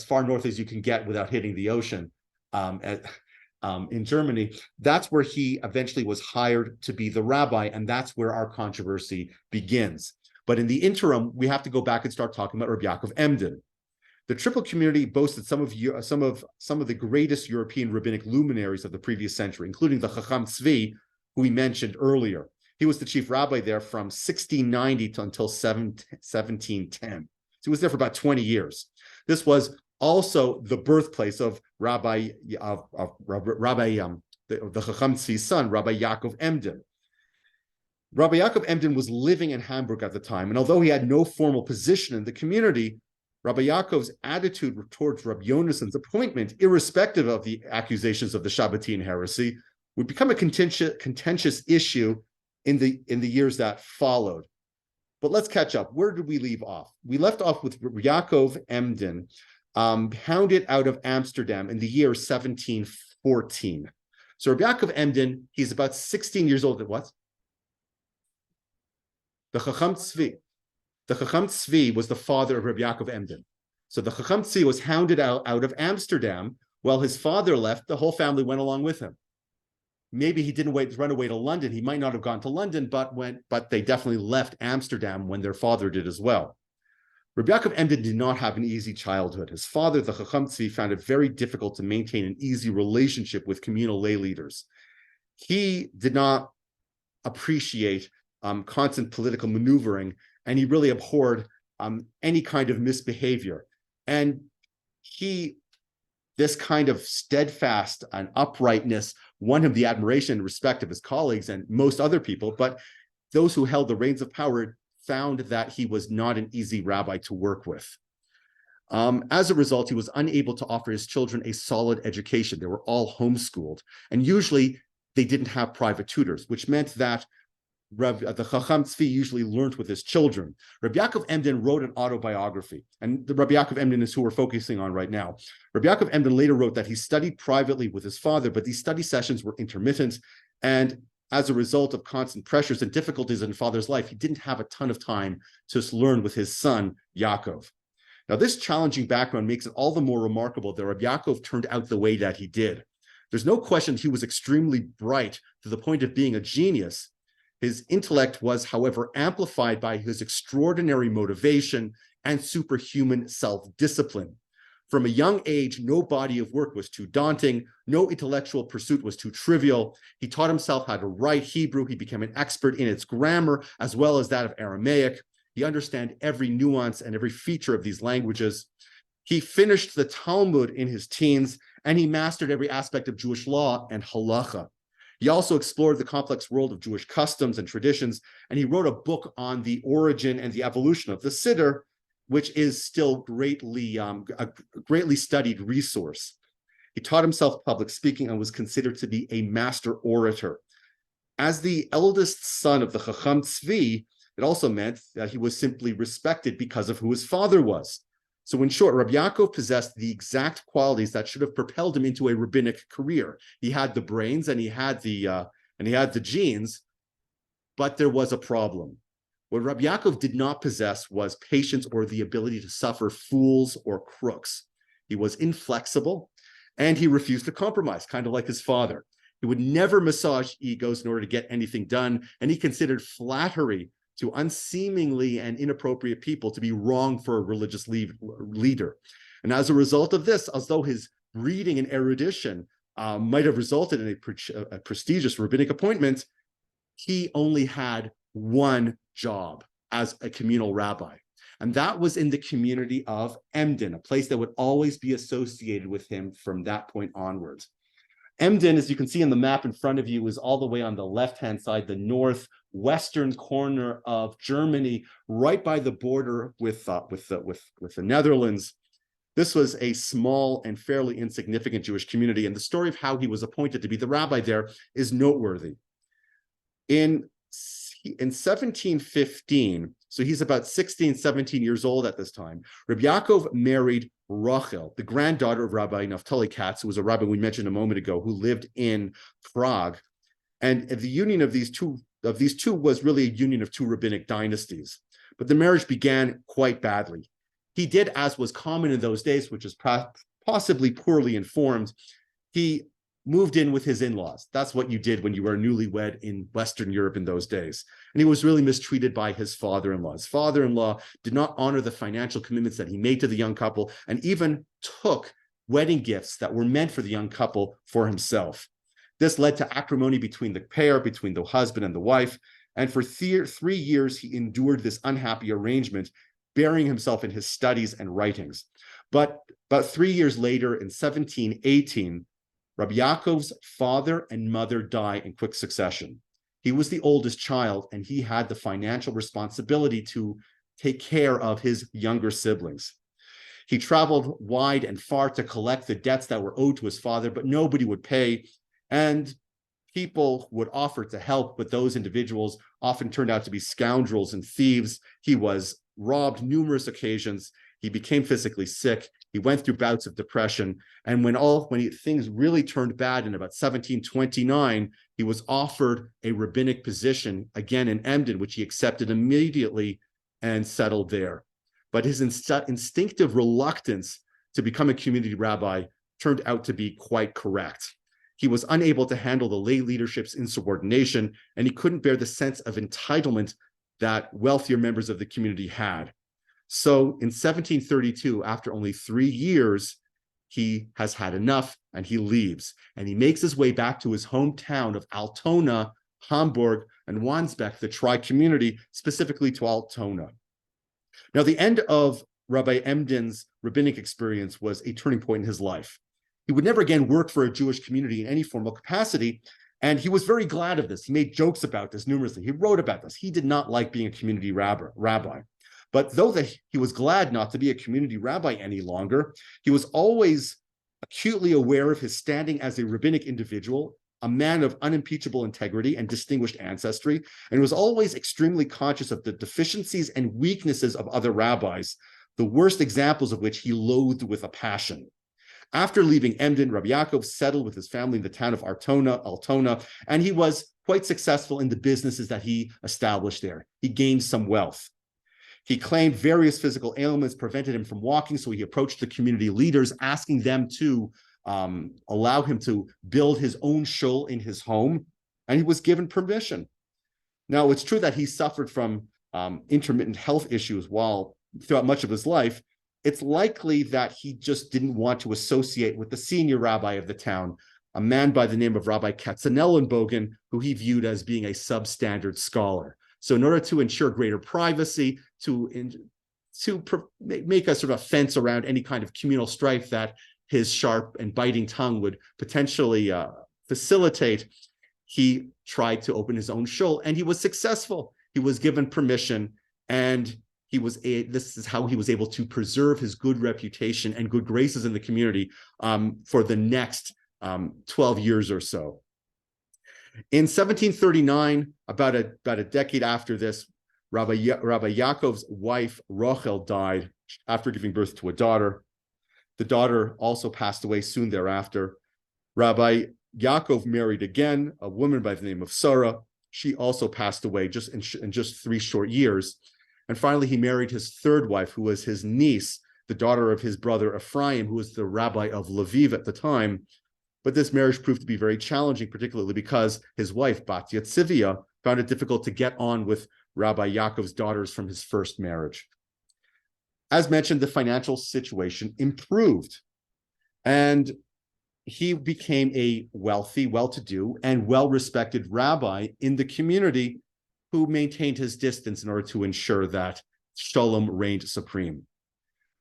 far north as you can get without hitting the ocean, in Germany. That's where he eventually was hired to be the rabbi, and that's where our controversy begins. But in the interim, we have to go back and start talking about Rabbi Yaakov Emden. The triple community boasted some of the greatest European rabbinic luminaries of the previous century, including the Chacham Tzvi, who we mentioned earlier. He was the chief rabbi there from 1690 until 1710. So he was there for about 20 years. This was also the birthplace of the Chacham Tzvi's son, Rabbi Yaakov Emden. Rabbi Yaakov Emden was living in Hamburg at the time, and although he had no formal position in the community, Rabbi Yaakov's attitude towards Rabbi Yonasan's appointment, irrespective of the accusations of the Shabbatean heresy, would become a contentious issue in the years that followed. But let's catch up. Where did we leave off? We left off with Yaakov Emden, hounded out of Amsterdam in the year 1714. So Rabbi Yaakov Emden, he's about 16 years old. What? The Chacham Tzvi. The Chacham Tzvi was the father of Rabbi Yaakov Emden. So the Chacham Tzvi was hounded out of Amsterdam. While his father left, the whole family went along with him. Maybe he didn't run away to London. He might not have gone to London, but they definitely left Amsterdam when their father did as well. Rabbi Yaakov Emden did not have an easy childhood. His father, the Chacham Tzvi, found it very difficult to maintain an easy relationship with communal lay leaders. He did not appreciate constant political maneuvering, and he really abhorred any kind of misbehavior. And this kind of steadfast and uprightness won him the admiration and respect of his colleagues and most other people, but those who held the reins of power found that he was not an easy rabbi to work with. As a result, he was unable to offer his children a solid education. They were all homeschooled, and usually they didn't have private tutors, which meant that the Chacham Tzvi usually learned with his children. Rabbi Yaakov Emden wrote an autobiography, and the Rabbi Yaakov Emden is who we're focusing on right now. Rabbi Yaakov Emden later wrote that he studied privately with his father, but these study sessions were intermittent, and as a result of constant pressures and difficulties in his father's life, he didn't have a ton of time to learn with his son, Yaakov. Now, this challenging background makes it all the more remarkable that Rabbi Yaakov turned out the way that he did. There's no question he was extremely bright to the point of being a genius. His intellect was, however, amplified by his extraordinary motivation and superhuman self-discipline. From a young age, no body of work was too daunting, no intellectual pursuit was too trivial. He taught himself how to write Hebrew. He became an expert in its grammar as well as that of Aramaic. He understood every nuance and every feature of these languages. He finished the Talmud in his teens, and he mastered every aspect of Jewish law and halacha. He also explored the complex world of Jewish customs and traditions, and he wrote a book on the origin and the evolution of the Siddur, which is still a greatly studied resource. He taught himself public speaking and was considered to be a master orator. As the eldest son of the Chacham Tzvi, it also meant that he was simply respected because of who his father was. So in short, Rabbi Yaakov possessed the exact qualities that should have propelled him into a rabbinic career. He had the brains and he had the genes, but there was a problem. What Rabbi Yaakov did not possess was patience or the ability to suffer fools or crooks. He was inflexible, and he refused to compromise, kind of like his father. He would never massage egos in order to get anything done, and he considered flattery to unseemingly and inappropriate people to be wrong for a religious leader. And as a result of this, as though his reading and erudition might have resulted in a prestigious rabbinic appointment, he only had one job as a communal rabbi. And that was in the community of Emden, a place that would always be associated with him from that point onwards. Emden, as you can see in the map in front of you, is all the way on the left-hand side, the northwestern corner of Germany, right by the border with the Netherlands. This was a small and fairly insignificant Jewish community, and the story of how he was appointed to be the rabbi there is noteworthy. In 1715, so he's about 16, 17 years old at this time, Rabbi Yaakov married Rachel, the granddaughter of Rabbi Naftali Katz, who was a rabbi we mentioned a moment ago, who lived in Prague. And the union of these two was really a union of two rabbinic dynasties. But the marriage began quite badly. He did, as was common in those days, which is possibly poorly informed, he moved in with his in-laws. That's what you did when you were newlywed in Western Europe in those days. And he was really mistreated by his father-in-law. His father-in-law did not honor the financial commitments that he made to the young couple, and even took wedding gifts that were meant for the young couple for himself. This led to acrimony between the pair, between the husband and the wife. And for 3 years, he endured this unhappy arrangement, burying himself in his studies and writings. But about 3 years later, in 1718, Rabbi Yaakov's father and mother die in quick succession. He was the oldest child, and he had the financial responsibility to take care of his younger siblings. He traveled wide and far to collect the debts that were owed to his father, but nobody would pay, and people would offer to help, but those individuals often turned out to be scoundrels and thieves. He was robbed numerous occasions. He became physically sick. He went through bouts of depression. And when things really turned bad in about 1729, he was offered a rabbinic position, again in Emden, which he accepted immediately and settled there. But his instinctive reluctance to become a community rabbi turned out to be quite correct. He was unable to handle the lay leadership's insubordination, and he couldn't bear the sense of entitlement that wealthier members of the community had. So in 1732, after only 3 years, he has had enough and he leaves. And he makes his way back to his hometown of Altona, Hamburg, and Wandsbek, the tri-community, specifically to Altona. Now, the end of Rabbi Emden's rabbinic experience was a turning point in his life. He would never again work for a Jewish community in any formal capacity, and he was very glad of this. He made jokes about this numerously. He wrote about this. He did not like being a community rabbi. But though he was glad not to be a community rabbi any longer, he was always acutely aware of his standing as a rabbinic individual, a man of unimpeachable integrity and distinguished ancestry, and was always extremely conscious of the deficiencies and weaknesses of other rabbis, the worst examples of which he loathed with a passion. After leaving Emden, Rabbi Yaakov settled with his family in the town of Altona, and he was quite successful in the businesses that he established there. He gained some wealth. He claimed various physical ailments prevented him from walking, so he approached the community leaders, asking them to allow him to build his own shul in his home, and he was given permission. Now, it's true that he suffered from intermittent health issues throughout much of his life. It's likely that he just didn't want to associate with the senior rabbi of the town, a man by the name of Rabbi Katzenellenbogen, who he viewed as being a substandard scholar. So in order to ensure greater privacy, to make a sort of fence around any kind of communal strife that his sharp and biting tongue would potentially facilitate, he tried to open his own shul, and he was successful. He was given permission, and this is how he was able to preserve his good reputation and good graces in the community for the next 12 years or so. In 1739, about a decade after this, Rabbi Yaakov's wife, Rochel, died after giving birth to a daughter. The daughter also passed away soon thereafter. Rabbi Yaakov married again, a woman by the name of Sarah. She also passed away in just 3 short years. And finally, he married his third wife, who was his niece, the daughter of his brother Ephraim, who was the rabbi of Lviv at the time. But this marriage proved to be very challenging, particularly because his wife, Bat Yatzivia, found it difficult to get on with Rabbi Yaakov's daughters from his first marriage. As mentioned, the financial situation improved, and he became a wealthy, well-to-do, and well-respected rabbi in the community who maintained his distance in order to ensure that Shalom reigned supreme.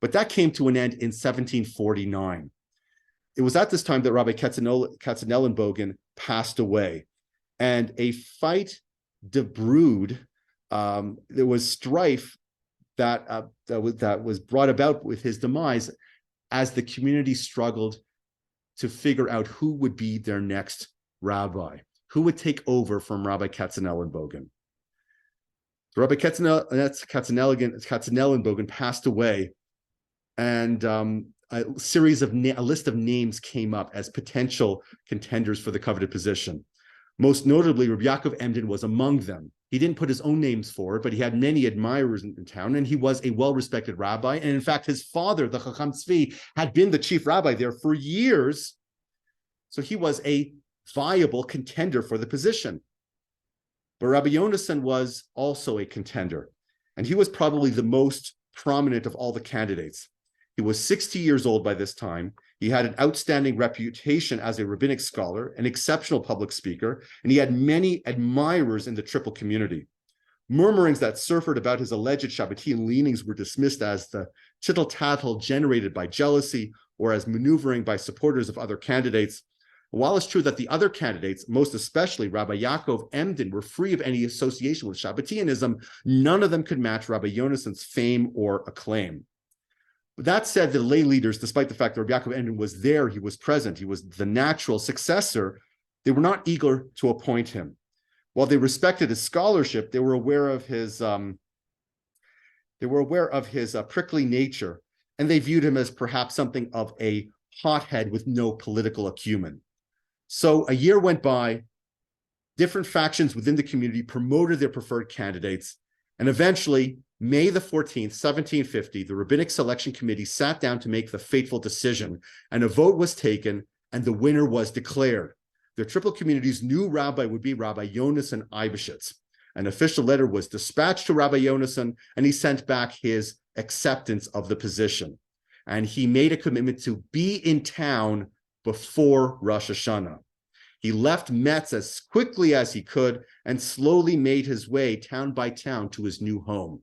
But that came to an end in 1749. It was at this time that Rabbi Katzenellenbogen passed away, and a fight debrewed. There was strife that was brought about with his demise as the community struggled to figure out who would be their next rabbi, who would take over from Rabbi Katzenellenbogen. Rabbi Katzenellenbogen passed away, and a list of names came up as potential contenders for the coveted position. Most notably, Rabbi Yaakov Emden was among them. He didn't put his own names forward, but he had many admirers in town, and he was a well-respected rabbi. And in fact, his father, the Chacham Tzvi, had been the chief rabbi there for years. So he was a viable contender for the position. But Rabbi Yonasan was also a contender, and he was probably the most prominent of all the candidates. He was 60 years old by this time. He had an outstanding reputation as a rabbinic scholar, an exceptional public speaker, and he had many admirers in the triple community. Murmurings that surfaced about his alleged Shabbatine leanings were dismissed as the tittle-tattle generated by jealousy or as maneuvering by supporters of other candidates. While it's true that the other candidates, most especially Rabbi Yaakov Emden, were free of any association with Shabbatianism, none of them could match Rabbi Yonasan's fame or acclaim. But that said, the lay leaders, despite the fact that Rabbi Yaakov Emden was there, he was present, he was the natural successor, they were not eager to appoint him. While they respected his scholarship, they were aware of his prickly nature, and they viewed him as perhaps something of a hothead with no political acumen. So a year went by, different factions within the community promoted their preferred candidates, and eventually, May the 14th, 1750, the Rabbinic Selection Committee sat down to make the fateful decision, and a vote was taken, and the winner was declared. The triple community's new rabbi would be Rabbi Yonasan Eybsechutz. An official letter was dispatched to Rabbi Yonasan, and he sent back his acceptance of the position. And he made a commitment to be in town before Rosh Hashanah. He left Metz as quickly as he could and slowly made his way town by town to his new home.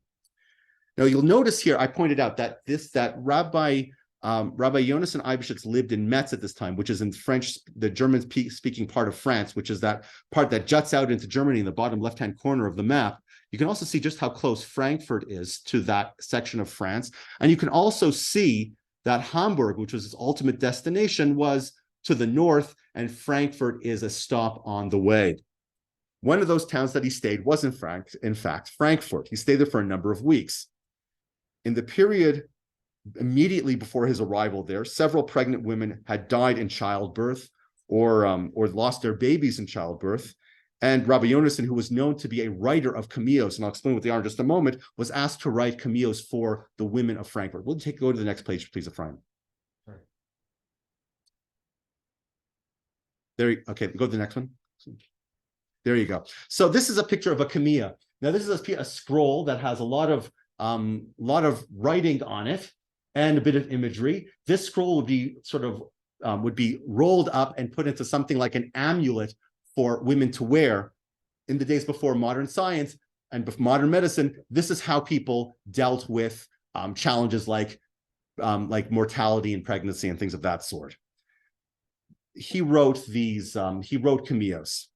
Now, you'll notice here, I pointed out that Rabbi Yonasan Eybsechutz lived in Metz at this time, which is in French, the German-speaking part of France, which is that part that juts out into Germany in the bottom left-hand corner of the map. You can also see just how close Frankfurt is to that section of France. And you can also see that Hamburg, which was his ultimate destination, was to the north, and Frankfurt is a stop on the way. One of those towns that he stayed was, in fact, Frankfurt. He stayed there for a number of weeks. In the period immediately before his arrival there, several pregnant women had died in childbirth or lost their babies in childbirth. And Rabbi Yonasan, who was known to be a writer of cameos, and I'll explain what they are in just a moment, was asked to write cameos for the women of Frankfurt. We'll go to the next page, please, Ephraim. Okay, go to the next one. There you go. So this is a picture of a cameo. Now, this is a scroll that has a lot of writing on it and a bit of imagery. This scroll would be would be rolled up and put into something like an amulet for women to wear. In the days before modern science and modern medicine, this is how people dealt with challenges like mortality and pregnancy and things of that sort. He wrote cameos,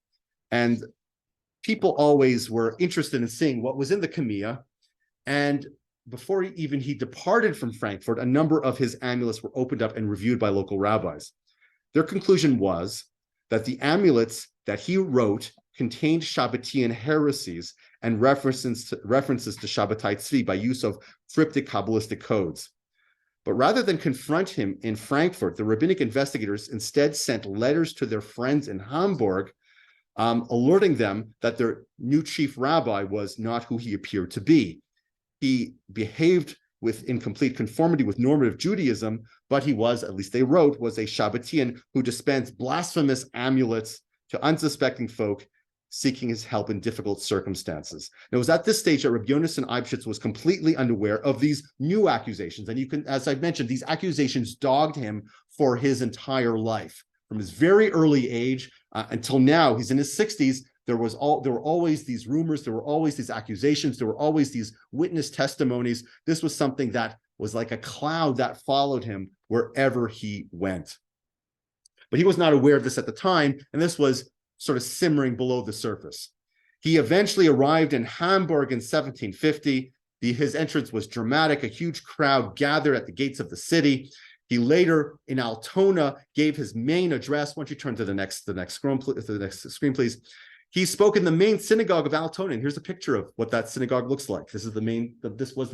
and people always were interested in seeing what was in the cameo. And before he departed from Frankfurt, a number of his amulets were opened up and reviewed by local rabbis. Their conclusion was that the amulets that he wrote contained Shabbatian heresies and references to Shabbatai Tzvi by use of cryptic Kabbalistic codes. But rather than confront him in Frankfurt, the rabbinic investigators instead sent letters to their friends in Hamburg, alerting them that their new chief rabbi was not who he appeared to be. He behaved in complete conformity with normative Judaism, but he was, at least they wrote, was a Shabbatian who dispensed blasphemous amulets to unsuspecting folk seeking his help in difficult circumstances. Now, it was at this stage that Rabbi Yonasan Eybsechutz was completely unaware of these new accusations. And you can, as I've mentioned, these accusations dogged him for his entire life. From his very early age until now, he's in his 60s, there were always these rumors, there were always these accusations, there were always these witness testimonies. This was something that was like a cloud that followed him wherever he went. But he was not aware of this at the time, and this was sort of simmering below the surface. He eventually arrived in Hamburg in 1750. His entrance was dramatic. A huge crowd gathered at the gates of the city. He later, in Altona, gave his main address. Once you turn to the next screen, please. He spoke in the main synagogue of Altona, and here's a picture of what that synagogue looks like. This was the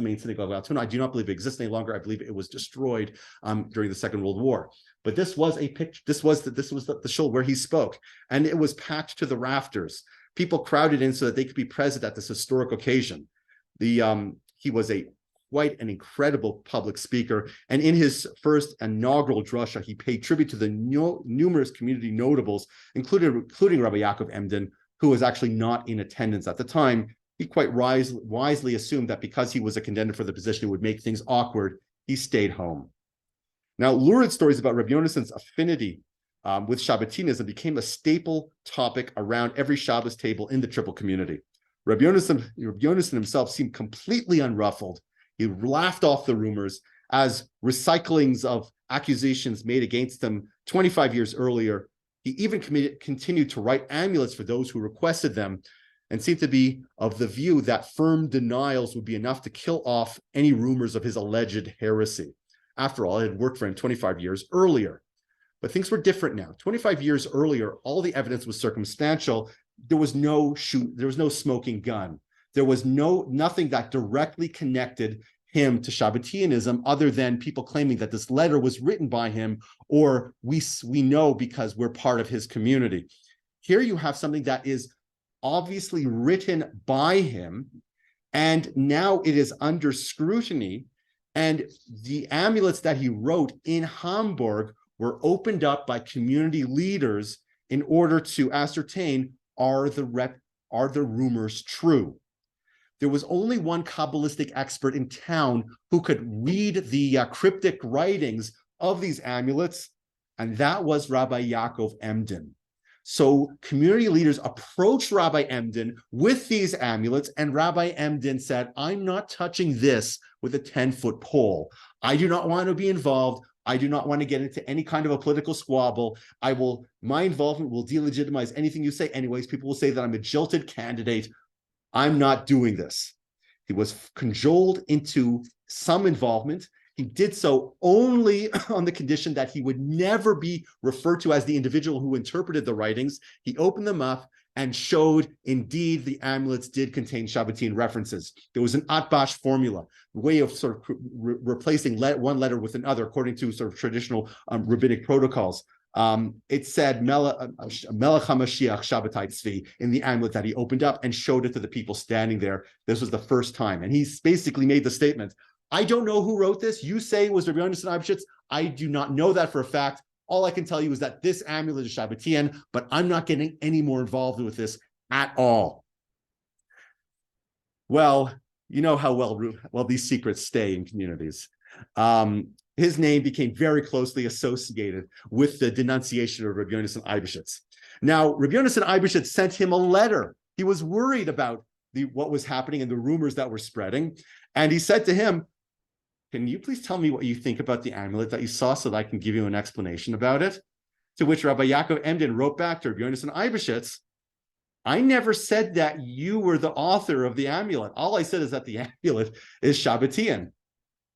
main synagogue of Altona. I do not believe it exists any longer. I believe it was destroyed during the Second World War. But this was a picture. This was the shul where he spoke, and it was packed to the rafters. People crowded in so that they could be present at this historic occasion. He was quite an incredible public speaker, and in his first inaugural drasha, he paid tribute to the numerous community notables, including Rabbi Yaakov Emden, who was actually not in attendance at the time. He quite wisely assumed that because he was a contender for the position, it would make things awkward. He stayed home. Now, lurid stories about Rabbi Yonasan's affinity with Shabbatinism became a staple topic around every Shabbos table in the Triple community. Rabbi Yonasan himself seemed completely unruffled. He laughed off the rumors as recyclings of accusations made against him 25 years earlier. He even continued to write amulets for those who requested them, and seemed to be of the view that firm denials would be enough to kill off any rumors of his alleged heresy. After all, it had worked for him 25 years earlier. But things were different now. 25 years earlier, all the evidence was circumstantial. There was no smoking gun. There was nothing that directly connected him to Shabbatianism, other than people claiming that this letter was written by him, or we know because we're part of his community. Here you have something that is obviously written by him, and now it is under scrutiny, and the amulets that he wrote in Hamburg were opened up by community leaders in order to ascertain, are Are the rumors true? There was only one Kabbalistic expert in town who could read the cryptic writings of these amulets, and that was Rabbi Yaakov Emden. So community leaders approached Rabbi Emden with these amulets, and Rabbi Emden said, I'm not touching this with a 10-foot pole. I do not want to be involved. I do not want to get into any kind of a political squabble. My involvement will delegitimize anything you say anyways. People will say that I'm a jilted candidate. I'm not doing this. He was cajoled into some involvement. He did so only on the condition that he would never be referred to as the individual who interpreted the writings. He opened them up and showed indeed the amulets did contain Shabbatine references. There was an Atbash formula, a way of sort of replacing one letter with another according to sort of traditional rabbinic protocols. It said Melech HaMashiach Shabbatai Tzvi in the amulet that he opened up and showed it to the people standing there. This was the first time. And he basically made the statement, I don't know who wrote this. You say it was Rabbi Yonasan Eybsechutz. I do not know that for a fact. All I can tell you is that this amulet is Shabbatian, but I'm not getting any more involved with this at all. Well, you know how well these secrets stay in communities. His name became very closely associated with the denunciation of Rabbi Yonasan Eybsechutz. Now, Rabbi Yonasan Eybsechutz sent him a letter. He was worried about what was happening and the rumors that were spreading. And he said to him, can you please tell me what you think about the amulet that you saw so that I can give you an explanation about it? To which Rabbi Yaakov Emden wrote back to Rabbi Yonasan Eybsechutz, I never said that you were the author of the amulet. All I said is that the amulet is Shabbatian.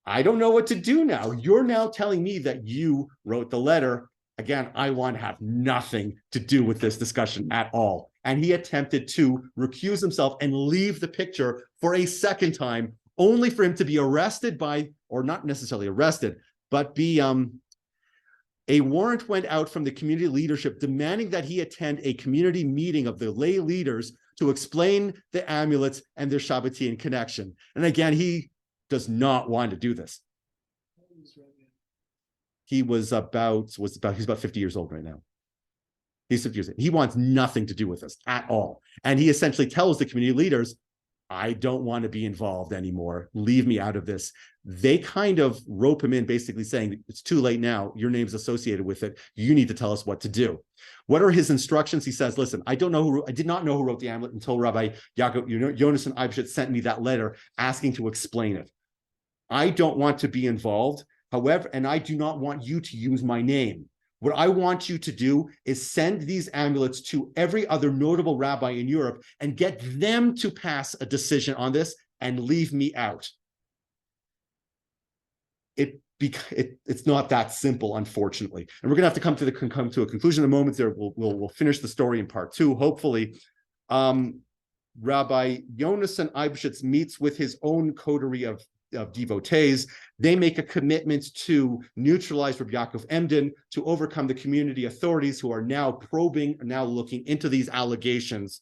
I don't know what to do now. You're now telling me that you wrote the letter. Again, I want to have nothing to do with this discussion at all. And he attempted to recuse himself and leave the picture for a second time, only for him to be arrested by, or not necessarily arrested, but be a warrant went out from the community leadership demanding that he attend a community meeting of the lay leaders to explain the amulets and their Shabbatian connection. And again, he does not want to do this. He's about 50 years old right now. He's 50 years old. He wants nothing to do with this at all. And he essentially tells the community leaders, I don't want to be involved anymore. Leave me out of this. They kind of rope him in, basically saying, it's too late now. Your name's associated with it. You need to tell us what to do. What are his instructions? He says, listen, I did not know who wrote the amulet until Rabbi Yaakov, Yonasan Eybsechutz sent me that letter asking to explain it. I don't want to be involved. However, and I do not want you to use my name. What I want you to do is send these amulets to every other notable rabbi in Europe and get them to pass a decision on this and leave me out. It's not that simple, unfortunately. And we're going to have to come to a conclusion in a moment there. We'll finish the story in part 2, hopefully. Rabbi Yonasan Eybsechutz meets with his own coterie of devotees. They make a commitment to neutralize Rabbi Yaakov Emden, to overcome the community authorities who are now probing, now looking into these allegations.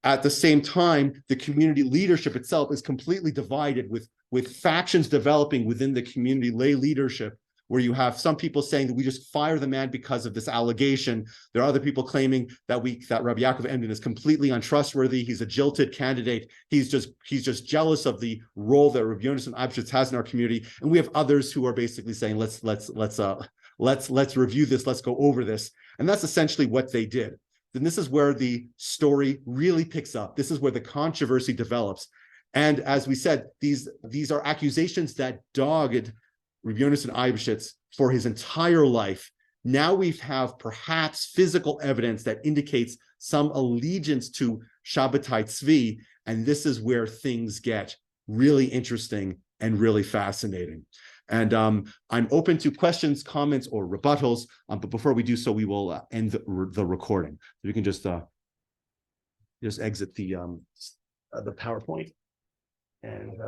At the same time, the community leadership itself is completely divided with factions developing within the community lay leadership, where you have some people saying that we just fire the man because of this allegation. There are other people claiming that Rabbi Yaakov Emden is completely untrustworthy. He's a jilted candidate. He's just jealous of the role that Rabbi Yonasan Eybsechutz has in our community. And we have others who are basically saying, let's review this. Let's go over this. And that's essentially what they did. Then this is where the story really picks up. This is where the controversy develops. And as we said, these are accusations that dogged Rabbi Yonasan Eybsechutz for his entire life. Now we have perhaps physical evidence that indicates some allegiance to Shabbatai Tzvi, and this is where things get really interesting and really fascinating. And I'm open to questions, comments, or rebuttals, but before we do so, we will end the recording. So you can just exit the PowerPoint and